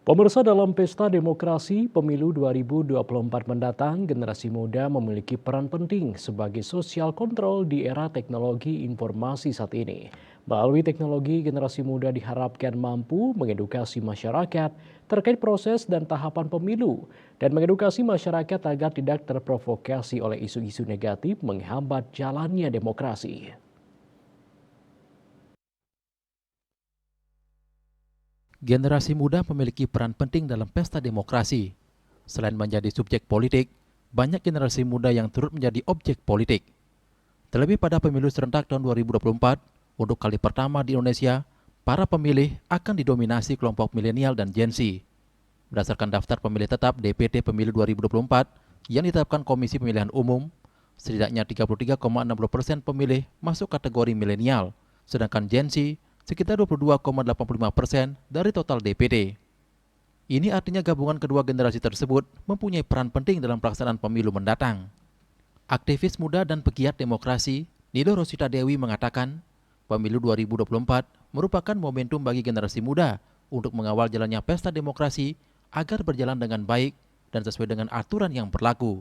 Pemirsa, dalam pesta demokrasi pemilu 2024 mendatang, generasi muda memiliki peran penting sebagai sosial kontrol di era teknologi informasi saat ini. Melalui teknologi, generasi muda diharapkan mampu mengedukasi masyarakat terkait proses dan tahapan pemilu dan mengedukasi masyarakat agar tidak terprovokasi oleh isu-isu negatif menghambat jalannya demokrasi. Generasi muda memiliki peran penting dalam pesta demokrasi. Selain menjadi subjek politik, banyak generasi muda yang turut menjadi objek politik. Terlebih pada pemilu serentak tahun 2024, untuk kali pertama di Indonesia, para pemilih akan didominasi kelompok milenial dan Gen Z. Berdasarkan daftar pemilih tetap DPT Pemilu 2024 yang ditetapkan Komisi Pemilihan Umum, setidaknya 33,60% pemilih masuk kategori milenial, sedangkan Gen Z sekitar 22,85% dari total DPT. Ini artinya gabungan kedua generasi tersebut mempunyai peran penting dalam pelaksanaan pemilu mendatang. Aktivis muda dan pegiat demokrasi, Nido Rosita Dewi mengatakan, pemilu 2024 merupakan momentum bagi generasi muda untuk mengawal jalannya pesta demokrasi agar berjalan dengan baik dan sesuai dengan aturan yang berlaku.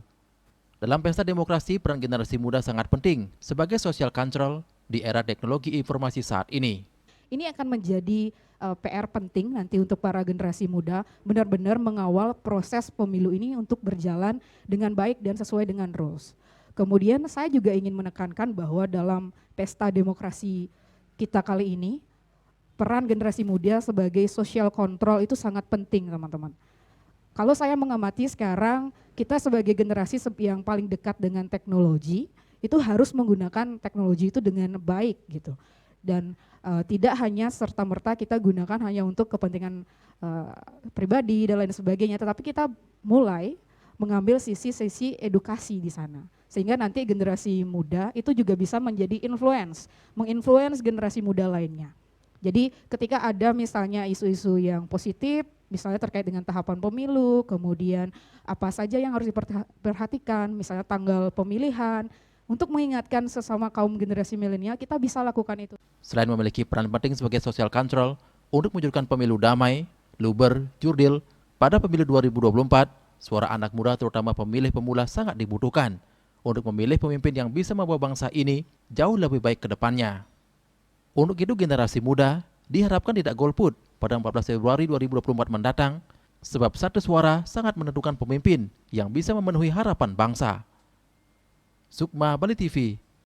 Dalam pesta demokrasi, peran generasi muda sangat penting sebagai social control di era teknologi informasi saat ini. Ini akan menjadi PR penting nanti untuk para generasi muda benar-benar mengawal proses pemilu ini untuk berjalan dengan baik dan sesuai dengan rules. Kemudian saya juga ingin menekankan bahwa dalam pesta demokrasi kita kali ini, peran generasi muda sebagai social control itu sangat penting, teman-teman. Kalau saya mengamati sekarang, kita sebagai generasi yang paling dekat dengan teknologi, itu harus menggunakan teknologi itu dengan baik gitu. Dan tidak hanya serta-merta kita gunakan hanya untuk kepentingan pribadi dan lain sebagainya, tetapi kita mulai mengambil sisi-sisi edukasi di sana. Sehingga nanti generasi muda itu juga bisa menjadi menginfluence generasi muda lainnya. Jadi ketika ada misalnya isu-isu yang positif, misalnya terkait dengan tahapan pemilu, kemudian apa saja yang harus diperhatikan, misalnya tanggal pemilihan, untuk mengingatkan sesama kaum generasi milenial, kita bisa lakukan itu. Selain memiliki peran penting sebagai social control untuk mewujudkan pemilu damai, luber, jurdil, pada pemilu 2024, suara anak muda terutama pemilih pemula sangat dibutuhkan untuk memilih pemimpin yang bisa membawa bangsa ini jauh lebih baik ke depannya. Untuk itu generasi muda diharapkan tidak golput pada 14 Februari 2024 mendatang, sebab satu suara sangat menentukan pemimpin yang bisa memenuhi harapan bangsa. Sukma, Bali TV.